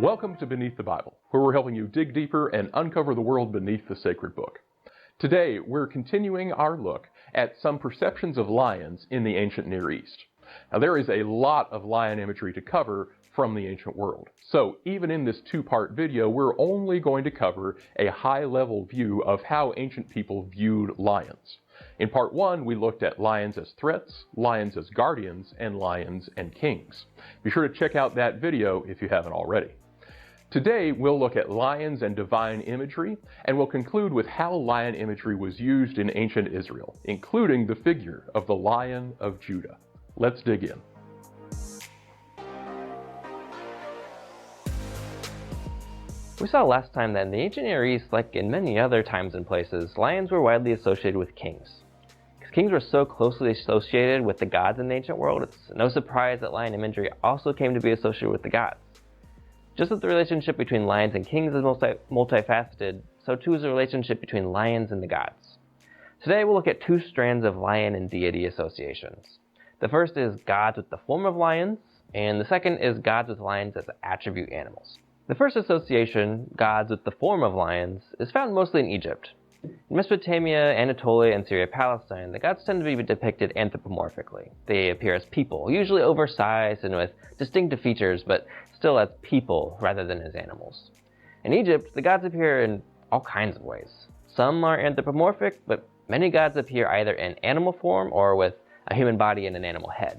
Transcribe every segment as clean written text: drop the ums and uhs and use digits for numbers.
Welcome to Beneath the Bible, where we're helping you dig deeper and uncover the world beneath the sacred book. Today, we're continuing our look at some perceptions of lions in the ancient Near East. Now, there is a lot of lion imagery to cover from the ancient world. So even in this two-part video, we're only going to cover a high-level view of how ancient people viewed lions. In part one, we looked at lions as threats, lions as guardians, and lions and kings. Be sure to check out that video if you haven't already. Today, we'll look at lions and divine imagery, and we'll conclude with how lion imagery was used in ancient Israel, including the figure of the Lion of Judah. Let's dig in. We saw last time that in the ancient Near East, like in many other times and places, lions were widely associated with kings. Because kings were so closely associated with the gods in the ancient world, it's no surprise that lion imagery also came to be associated with the gods. Just as the relationship between lions and kings is multifaceted, so too is the relationship between lions and the gods. Today we'll look at two strands of lion and deity associations. The first is gods with the form of lions, and the second is gods with lions as attribute animals. The first association, gods with the form of lions, is found mostly in Egypt. In Mesopotamia, Anatolia, and Syria-Palestine, the gods tend to be depicted anthropomorphically. They appear as people, usually oversized and with distinctive features, but still as people rather than as animals. In Egypt, the gods appear in all kinds of ways. Some are anthropomorphic, but many gods appear either in animal form or with a human body and an animal head.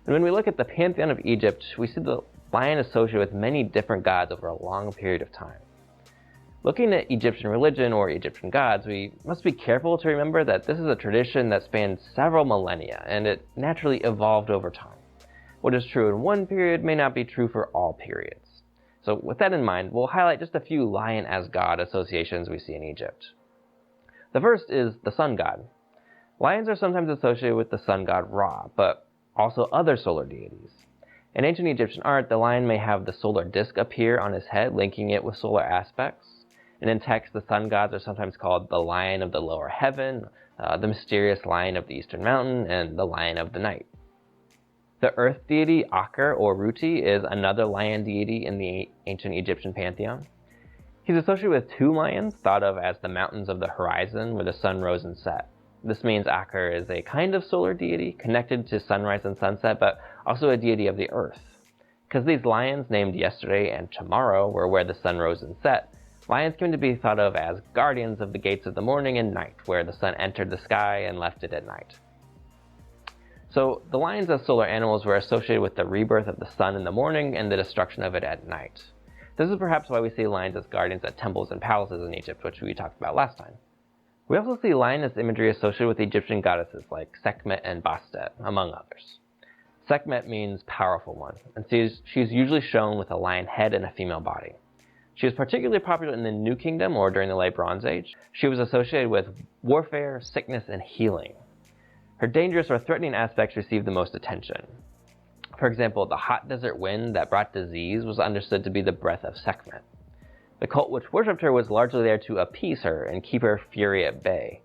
And when we look at the pantheon of Egypt, we see the lion associated with many different gods over a long period of time. Looking at Egyptian religion or Egyptian gods, we must be careful to remember that this is a tradition that spans several millennia, and it naturally evolved over time. What is true in one period may not be true for all periods. So with that in mind, we'll highlight just a few lion as god associations we see in Egypt. The first is the sun god. Lions are sometimes associated with the sun god Ra, but also other solar deities. In ancient Egyptian art, the lion may have the solar disk appear on his head, linking it with solar aspects. And in text, the sun gods are sometimes called the lion of the lower heaven, the mysterious lion of the eastern mountain, and the lion of the night. The earth deity Aker or Ruti is another lion deity in the ancient Egyptian pantheon. He's associated with two lions, thought of as the mountains of the horizon where the sun rose and set. This means Aker is a kind of solar deity connected to sunrise and sunset, but also a deity of the earth. Because these lions named yesterday and tomorrow were where the sun rose and set, lions came to be thought of as guardians of the gates of the morning and night, where the sun entered the sky and left it at night. So the lions as solar animals were associated with the rebirth of the sun in the morning and the destruction of it at night. This is perhaps why we see lions as guardians at temples and palaces in Egypt, which we talked about last time. We also see lioness imagery associated with Egyptian goddesses like Sekhmet and Bastet, among others. Sekhmet means powerful one, and she's usually shown with a lion head and a female body. She was particularly popular in the New Kingdom or during the Late Bronze Age. She was associated with warfare, sickness, and healing. Her dangerous or threatening aspects received the most attention. For example, the hot desert wind that brought disease was understood to be the breath of Sekhmet. The cult which worshipped her was largely there to appease her and keep her fury at bay.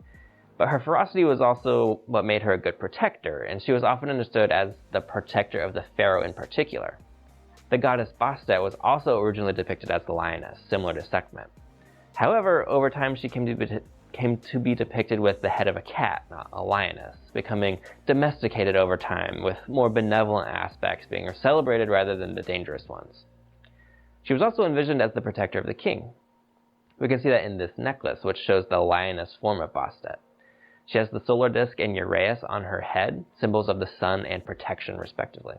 But her ferocity was also what made her a good protector, and she was often understood as the protector of the pharaoh in particular. The goddess Bastet was also originally depicted as the lioness, similar to Sekhmet. However, over time she came to be depicted with the head of a cat, not a lioness, becoming domesticated over time, with more benevolent aspects being celebrated rather than the dangerous ones. She was also envisioned as the protector of the king. We can see that in this necklace, which shows the lioness form of Bastet. She has the solar disk and Uraeus on her head, symbols of the sun and protection respectively.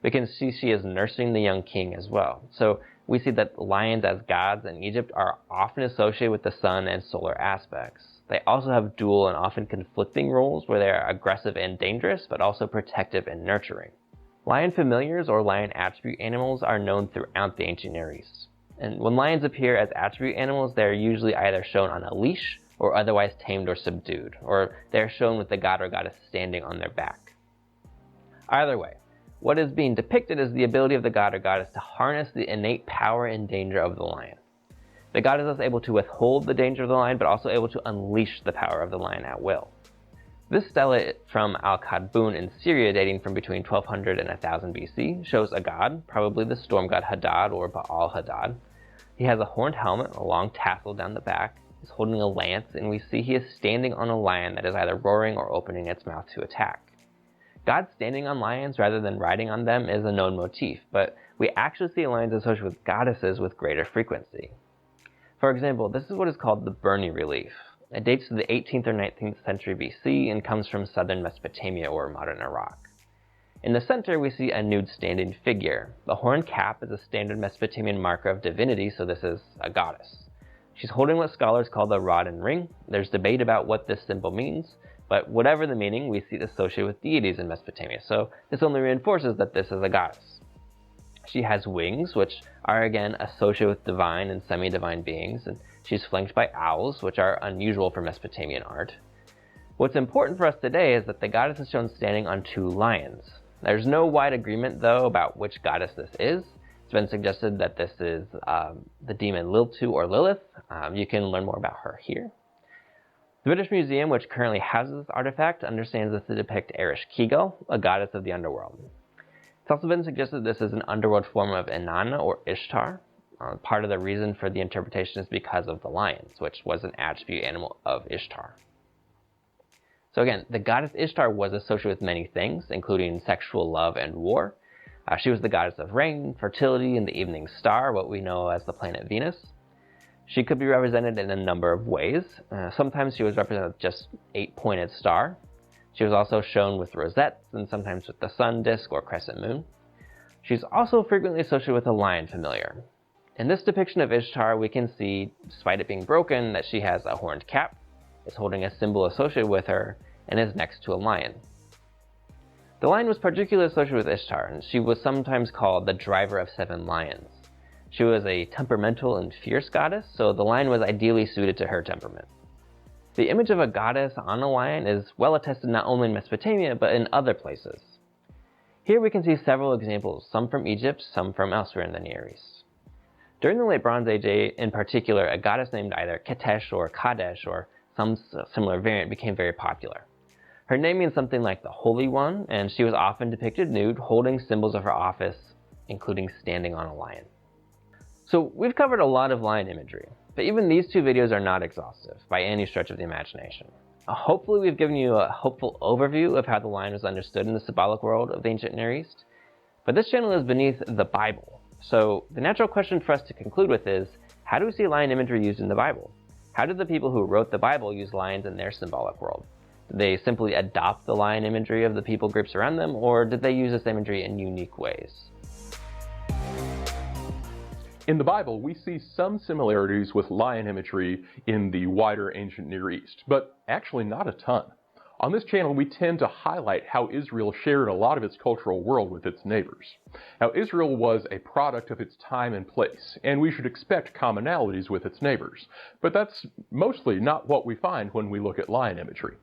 We can see she is nursing the young king as well. So we see that lions as gods in Egypt are often associated with the sun and solar aspects. They also have dual and often conflicting roles where they are aggressive and dangerous, but also protective and nurturing. Lion familiars or lion attribute animals are known throughout the ancient Near East. And when lions appear as attribute animals, they are usually either shown on a leash or otherwise tamed or subdued, or they are shown with the god or goddess standing on their back. Either way, what is being depicted is the ability of the god or goddess to harness the innate power and danger of the lion. The god is thus able to withhold the danger of the lion, but also able to unleash the power of the lion at will. This stela from Al-Kadbun in Syria, dating from between 1200 and 1000 BC, shows a god, probably the storm god Hadad or Baal Hadad. He has a horned helmet, a long tassel down the back. He's holding a lance, and we see he is standing on a lion that is either roaring or opening its mouth to attack. God standing on lions rather than riding on them is a known motif, but we actually see lions associated with goddesses with greater frequency. For example, this is what is called the Burney relief. It dates to the 18th or 19th century BC and comes from southern Mesopotamia or modern Iraq. In the center, we see a nude standing figure. The horned cap is a standard Mesopotamian marker of divinity, so this is a goddess. She's holding what scholars call the rod and ring. There's debate about what this symbol means, but whatever the meaning, we see it associated with deities in Mesopotamia, so this only reinforces that this is a goddess. She has wings, which are again associated with divine and semi-divine beings, and she's flanked by owls, which are unusual for Mesopotamian art. What's important for us today is that the goddess is shown standing on two lions. There's no wide agreement, though, about which goddess this is. It's been suggested that this is the demon Liltu or Lilith. You can learn more about her here. The British Museum, which currently houses this artifact, understands this to depict Erish Kigal, a goddess of the underworld. It's also been suggested this is an underworld form of Inanna or Ishtar. Part of the reason for the interpretation is because of the lions, which was an attribute animal of Ishtar. So again, the goddess Ishtar was associated with many things, including sexual love and war. She was the goddess of rain, fertility, and the evening star, what we know as the planet Venus. She could be represented in a number of ways. Sometimes she was represented with just 8-pointed star. She was also shown with rosettes and sometimes with the sun disk or crescent moon. She's also frequently associated with a lion familiar. In this depiction of Ishtar, we can see, despite it being broken, that she has a horned cap, is holding a symbol associated with her, and is next to a lion. The lion was particularly associated with Ishtar, and she was sometimes called the driver of 7 lions. She was a temperamental and fierce goddess, so the lion was ideally suited to her temperament. The image of a goddess on a lion is well attested not only in Mesopotamia, but in other places. Here we can see several examples, some from Egypt, some from elsewhere in the Near East. During the Late Bronze Age, in particular, a goddess named either Ketesh or Kadesh or some similar variant became very popular. Her name means something like the Holy One, and she was often depicted nude, holding symbols of her office, including standing on a lion. So we've covered a lot of lion imagery, but even these 2 videos are not exhaustive by any stretch of the imagination. Hopefully we've given you a hopeful overview of how the lion was understood in the symbolic world of the ancient Near East, but this channel is beneath the Bible. So the natural question for us to conclude with is, how do we see lion imagery used in the Bible? How did the people who wrote the Bible use lions in their symbolic world? Did they simply adopt the lion imagery of the people groups around them, or did they use this imagery in unique ways? In the Bible, we see some similarities with lion imagery in the wider ancient Near East, but actually not a ton. On this channel, we tend to highlight how Israel shared a lot of its cultural world with its neighbors. Now, Israel was a product of its time and place, and we should expect commonalities with its neighbors, but that's mostly not what we find when we look at lion imagery.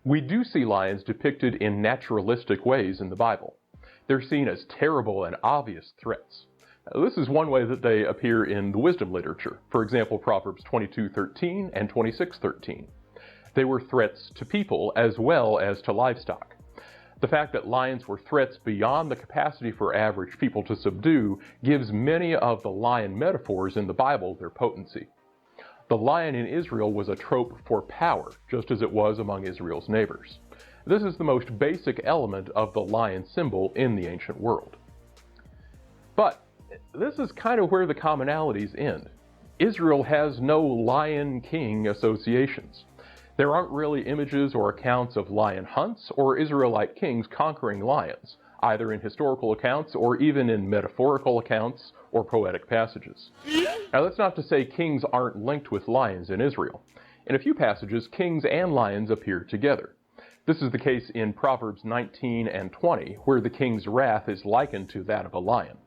We do see lions depicted in naturalistic ways in the Bible. They're seen as terrible and obvious threats. This is one way that they appear in the wisdom literature, for example, Proverbs 22:13 and 26:13. They were threats to people as well as to livestock. The fact that lions were threats beyond the capacity for average people to subdue gives many of the lion metaphors in the Bible their potency. The lion in Israel was a trope for power, just as it was among Israel's neighbors. This is the most basic element of the lion symbol in the ancient world. But this is kind of where the commonalities end. Israel has no lion king associations. There aren't really images or accounts of lion hunts or Israelite kings conquering lions, either in historical accounts or even in metaphorical accounts or poetic passages. Now, that's not to say kings aren't linked with lions in Israel. In a few passages, kings and lions appear together. This is the case in Proverbs 19 and 20, where the king's wrath is likened to that of a lion.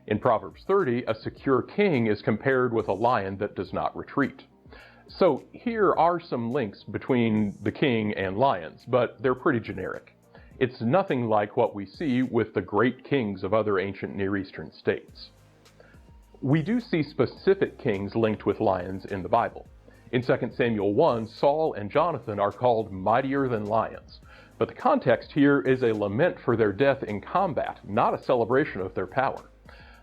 In Proverbs 30, a secure king is compared with a lion that does not retreat. So here are some links between the king and lions, but they're pretty generic. It's nothing like what we see with the great kings of other ancient Near Eastern states. We do see specific kings linked with lions in the Bible. In 2 Samuel 1, Saul and Jonathan are called mightier than lions. But the context here is a lament for their death in combat, not a celebration of their power.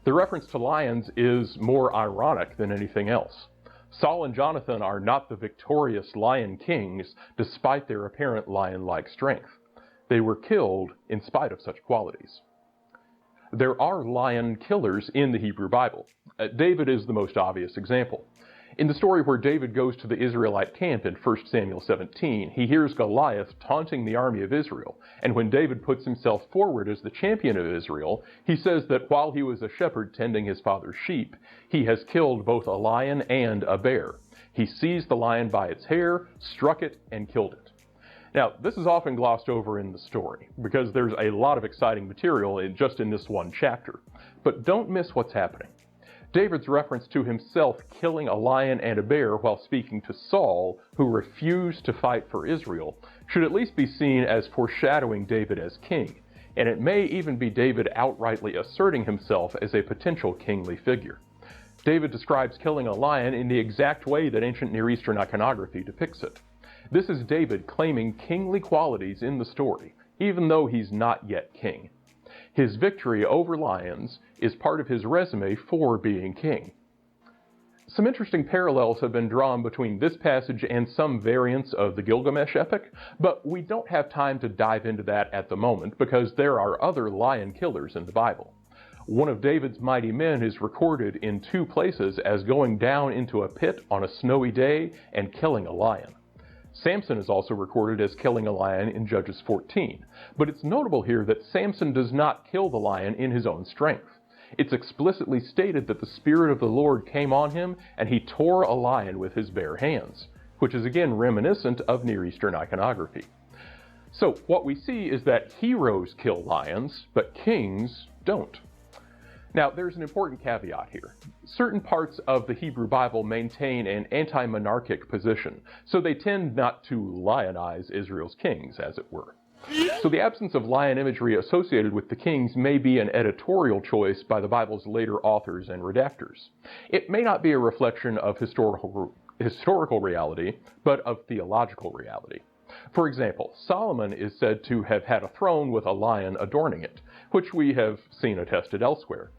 The reference to lions is more ironic than anything else. Saul and Jonathan are not the victorious lion kings, despite their apparent lion-like strength. They were killed in spite of such qualities. There are lion killers in the Hebrew Bible. David is the most obvious example. In the story where David goes to the Israelite camp in 1 Samuel 17, he hears Goliath taunting the army of Israel, and when David puts himself forward as the champion of Israel, he says that while he was a shepherd tending his father's sheep, he has killed both a lion and a bear. He seized the lion by its hair, struck it, and killed it. Now, this is often glossed over in the story, because there's a lot of exciting material just in this one chapter. But don't miss what's happening. David's reference to himself killing a lion and a bear while speaking to Saul, who refused to fight for Israel, should at least be seen as foreshadowing David as king, and it may even be David outrightly asserting himself as a potential kingly figure. David describes killing a lion in the exact way that ancient Near Eastern iconography depicts it. This is David claiming kingly qualities in the story, even though he's not yet king. His victory over lions is part of his resume for being king. Some interesting parallels have been drawn between this passage and some variants of the Gilgamesh epic, but we don't have time to dive into that at the moment because there are other lion killers in the Bible. One of David's mighty men is recorded in 2 places as going down into a pit on a snowy day and killing a lion. Samson is also recorded as killing a lion in Judges 14, but it's notable here that Samson does not kill the lion in his own strength. It's explicitly stated that the Spirit of the Lord came on him and he tore a lion with his bare hands, which is again reminiscent of Near Eastern iconography. So what we see is that heroes kill lions, but kings don't. Now, there's an important caveat here. Certain parts of the Hebrew Bible maintain an anti-monarchic position, so they tend not to lionize Israel's kings, as it were. So the absence of lion imagery associated with the kings may be an editorial choice by the Bible's later authors and redactors. It may not be a reflection of historical reality, but of theological reality. For example, Solomon is said to have had a throne with a lion adorning it, which we have seen attested elsewhere.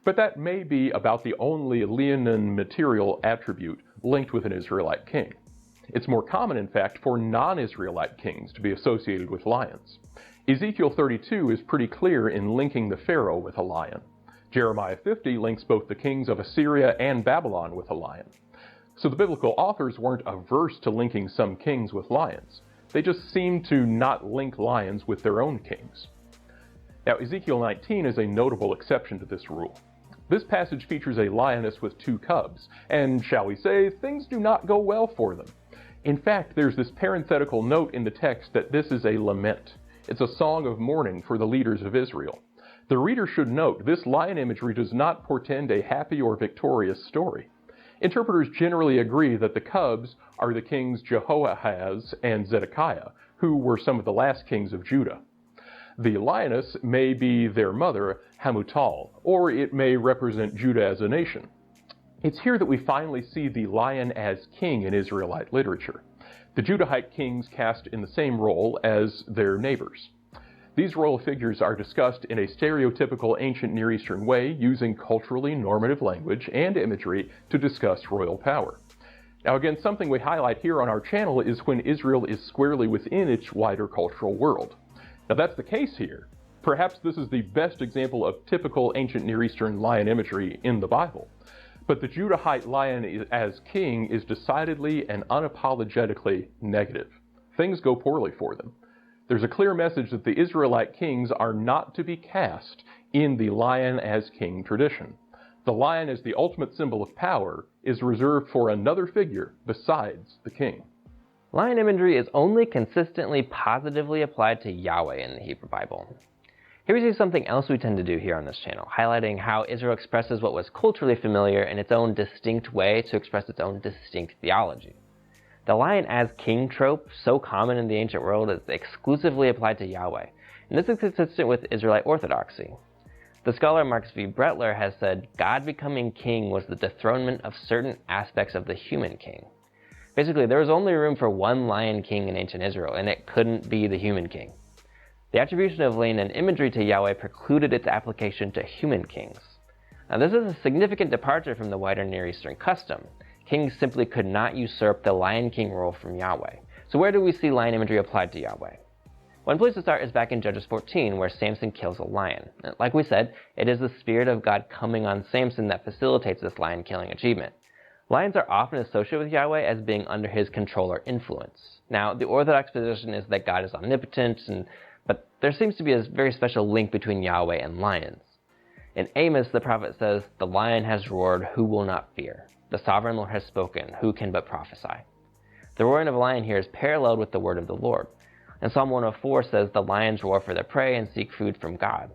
But that may be about the only Leonine material attribute linked with an Israelite king. It's more common, in fact, for non-Israelite kings to be associated with lions. Ezekiel 32 is pretty clear in linking the Pharaoh with a lion. Jeremiah 50 links both the kings of Assyria and Babylon with a lion. So the biblical authors weren't averse to linking some kings with lions. They just seem to not link lions with their own kings. Now, Ezekiel 19 is a notable exception to this rule. This passage features a lioness with 2 cubs, and shall we say, things do not go well for them. In fact, there's this parenthetical note in the text that this is a lament. It's a song of mourning for the leaders of Israel. The reader should note this lion imagery does not portend a happy or victorious story. Interpreters generally agree that the cubs are the kings Jehoahaz and Zedekiah, who were some of the last kings of Judah. The lioness may be their mother, Hamutal, or it may represent Judah as a nation. It's here that we finally see the lion as king in Israelite literature. The Judahite kings cast in the same role as their neighbors. These royal figures are discussed in a stereotypical ancient Near Eastern way, using culturally normative language and imagery to discuss royal power. Now again, something we highlight here on our channel is when Israel is squarely within its wider cultural world. Now that's the case here. Perhaps this is the best example of typical ancient Near Eastern lion imagery in the Bible. But the Judahite lion as king is decidedly and unapologetically negative. Things go poorly for them. There's a clear message that the Israelite kings are not to be cast in the lion as king tradition. The lion as the ultimate symbol of power is reserved for another figure besides the king. Lion imagery is only consistently positively applied to Yahweh in the Hebrew Bible. Here we see something else we tend to do here on this channel, highlighting how Israel expresses what was culturally familiar in its own distinct way to express its own distinct theology. The lion as king trope, so common in the ancient world, is exclusively applied to Yahweh, and this is consistent with Israelite orthodoxy. The scholar Marcus V. Brettler has said, God becoming king was the dethronement of certain aspects of the human king. Basically, there was only room for one lion king in ancient Israel, and it couldn't be the human king. The attribution of Leonine imagery to Yahweh precluded its application to human kings. Now, this is a significant departure from the wider Near Eastern custom. Kings simply could not usurp the lion king role from Yahweh. So where do we see lion imagery applied to Yahweh? One place to start is back in Judges 14, where Samson kills a lion. Like we said, it is the Spirit of God coming on Samson that facilitates this lion-killing achievement. Lions are often associated with Yahweh as being under his control or influence. Now, the Orthodox position is that God is omnipotent, but there seems to be a very special link between Yahweh and lions. In Amos, the prophet says, "The lion has roared, who will not fear? The sovereign Lord has spoken, who can but prophesy?" The roaring of a lion here is paralleled with the word of the Lord. And Psalm 104 says, "The lions roar for their prey and seek food from God."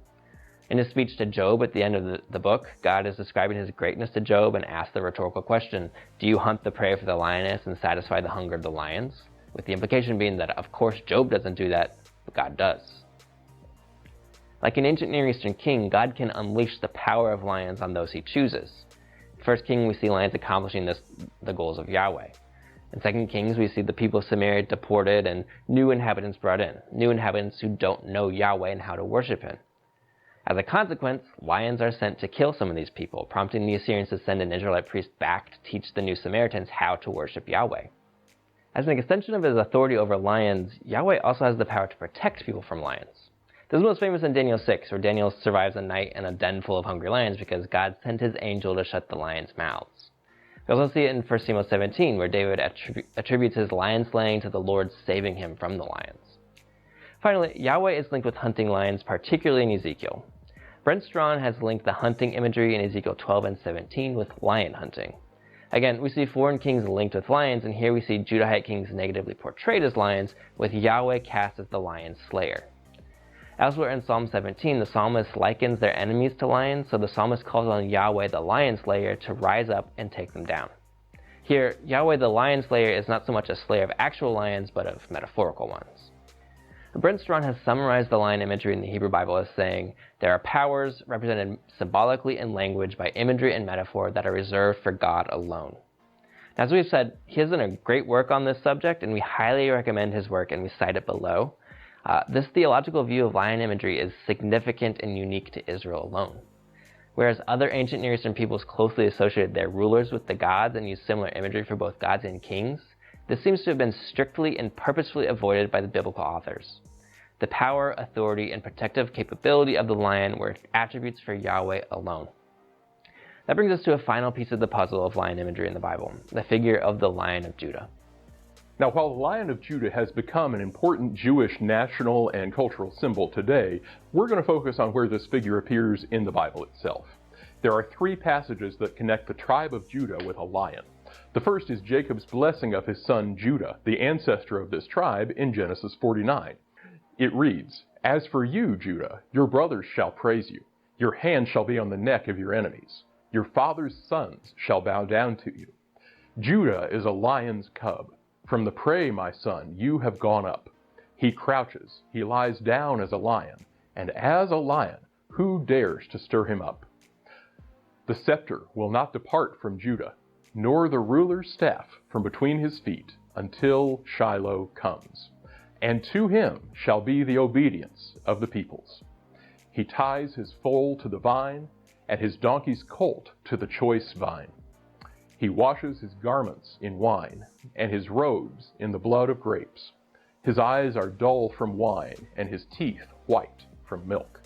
In his speech to Job at the end of the book, God is describing his greatness to Job and asks the rhetorical question, "Do you hunt the prey for the lioness and satisfy the hunger of the lions?" With the implication being that, of course, Job doesn't do that, but God does. Like an ancient Near Eastern king, God can unleash the power of lions on those he chooses. In 1 King, we see lions accomplishing the goals of Yahweh. In 2 Kings, we see the people of Samaria deported and new inhabitants brought in, new inhabitants who don't know Yahweh and how to worship him. As a consequence, lions are sent to kill some of these people, prompting the Assyrians to send an Israelite priest back to teach the new Samaritans how to worship Yahweh. As an extension of his authority over lions, Yahweh also has the power to protect people from lions. This is most famous in Daniel 6, where Daniel survives a night in a den full of hungry lions because God sent his angel to shut the lions' mouths. We also see it in 1 Samuel 17, where David attributes his lion slaying to the Lord saving him from the lions. Finally, Yahweh is linked with hunting lions, particularly in Ezekiel. Brent Strawn has linked the hunting imagery in Ezekiel 12 and 17 with lion hunting. Again, we see foreign kings linked with lions, and here we see Judahite kings negatively portrayed as lions, with Yahweh cast as the lion slayer. Elsewhere in Psalm 17, the psalmist likens their enemies to lions, so the psalmist calls on Yahweh the lion slayer to rise up and take them down. Here, Yahweh the lion slayer is not so much a slayer of actual lions, but of metaphorical ones. Brent Strawn has summarized the lion imagery in the Hebrew Bible as saying, "There are powers represented symbolically in language by imagery and metaphor that are reserved for God alone." Now, as we've said, he has done a great work on this subject, and we highly recommend his work, and we cite it below. This theological view of lion imagery is significant and unique to Israel alone. Whereas other ancient Near Eastern peoples closely associated their rulers with the gods and used similar imagery for both gods and kings, this seems to have been strictly and purposefully avoided by the biblical authors. The power, authority, and protective capability of the lion were attributes for Yahweh alone. That brings us to a final piece of the puzzle of lion imagery in the Bible, the figure of the Lion of Judah. Now, while the Lion of Judah has become an important Jewish national and cultural symbol today, we're going to focus on where this figure appears in the Bible itself. There are 3 passages that connect the tribe of Judah with a lion. The first is Jacob's blessing of his son Judah, the ancestor of this tribe, in Genesis 49. It reads, "As for you, Judah, your brothers shall praise you. Your hand shall be on the neck of your enemies. Your father's sons shall bow down to you." Judah is a lion's cub. From the prey, my son, you have gone up. He crouches, he lies down as a lion, and as a lion, who dares to stir him up? The scepter will not depart from Judah, nor the ruler's staff from between his feet, until Shiloh comes. And to him shall be the obedience of the peoples. He ties his foal to the vine, and his donkey's colt to the choice vine. He washes his garments in wine, and his robes in the blood of grapes. His eyes are dull from wine, and his teeth white from milk.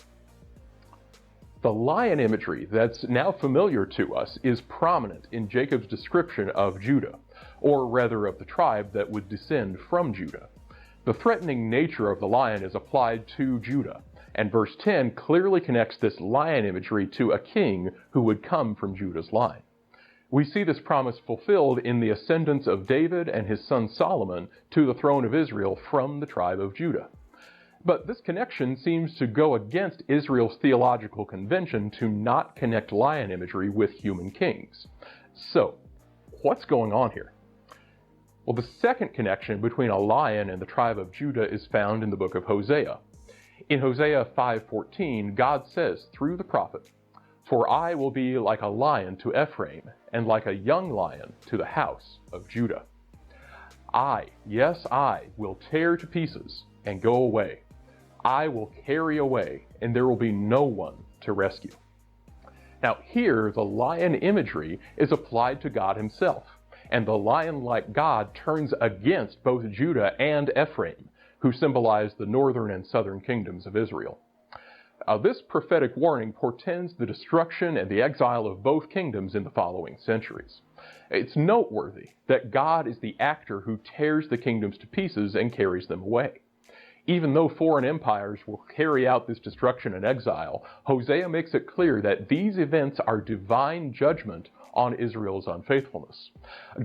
The lion imagery that's now familiar to us is prominent in Jacob's description of Judah, or rather of the tribe that would descend from Judah. The threatening nature of the lion is applied to Judah, and verse 10 clearly connects this lion imagery to a king who would come from Judah's line. We see this promise fulfilled in the ascendance of David and his son Solomon to the throne of Israel from the tribe of Judah. But this connection seems to go against Israel's theological convention to not connect lion imagery with human kings. So, what's going on here? Well, the second connection between a lion and the tribe of Judah is found in the book of Hosea. In Hosea 5:14, God says through the prophet, "For I will be like a lion to Ephraim, and like a young lion to the house of Judah." I, yes, I, will tear to pieces and go away. I will carry away, and there will be no one to rescue. Now here, the lion imagery is applied to God himself, and the lion-like God turns against both Judah and Ephraim, who symbolize the northern and southern kingdoms of Israel. This prophetic warning portends the destruction and the exile of both kingdoms in the following centuries. It's noteworthy that God is the actor who tears the kingdoms to pieces and carries them away. Even though foreign empires will carry out this destruction and exile, Hosea makes it clear that these events are divine judgment on Israel's unfaithfulness.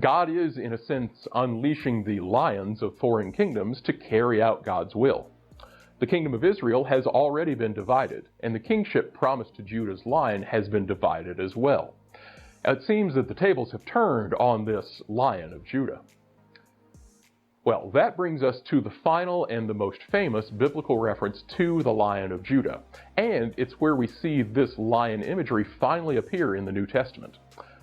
God is, in a sense, unleashing the lions of foreign kingdoms to carry out God's will. The kingdom of Israel has already been divided, and the kingship promised to Judah's line has been divided as well. It seems that the tables have turned on this Lion of Judah. Well, that brings us to the final and the most famous biblical reference to the Lion of Judah, and it's where we see this lion imagery finally appear in the New Testament.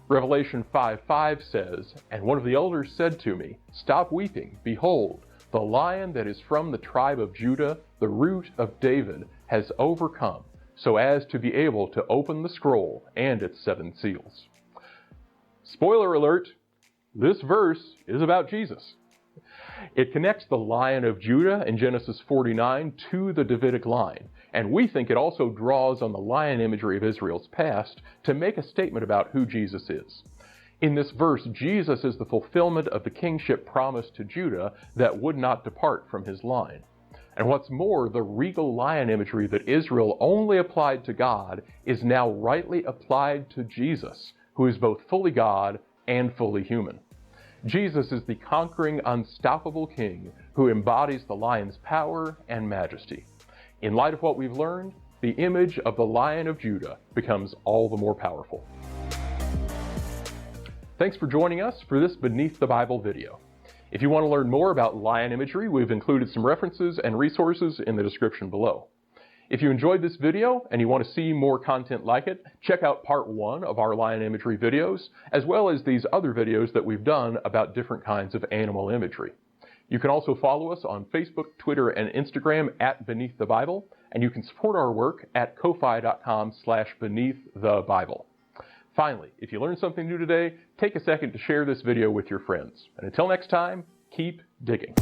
Revelation 5:5 says, "And one of the elders said to me, 'Stop weeping, behold, the Lion that is from the tribe of Judah, the root of David, has overcome, so as to be able to open the scroll and its 7 seals.'" Spoiler alert, this verse is about Jesus. It connects the Lion of Judah in Genesis 49 to the Davidic line, and we think it also draws on the lion imagery of Israel's past to make a statement about who Jesus is. In this verse, Jesus is the fulfillment of the kingship promised to Judah that would not depart from his line. And what's more, the regal lion imagery that Israel only applied to God is now rightly applied to Jesus, who is both fully God and fully human. Jesus is the conquering, unstoppable king who embodies the lion's power and majesty. In light of what we've learned, the image of the Lion of Judah becomes all the more powerful. Thanks for joining us for this Beneath the Bible video. If you want to learn more about lion imagery, we've included some references and resources in the description below. If you enjoyed this video and you want to see more content like it, check out part 1 of our lion imagery videos, as well as these other videos that we've done about different kinds of animal imagery. You can also follow us on Facebook, Twitter, and Instagram at Beneath the Bible, and you can support our work at ko-fi.com/beneaththebible. Finally, if you learned something new today, take a second to share this video with your friends. And until next time, keep digging.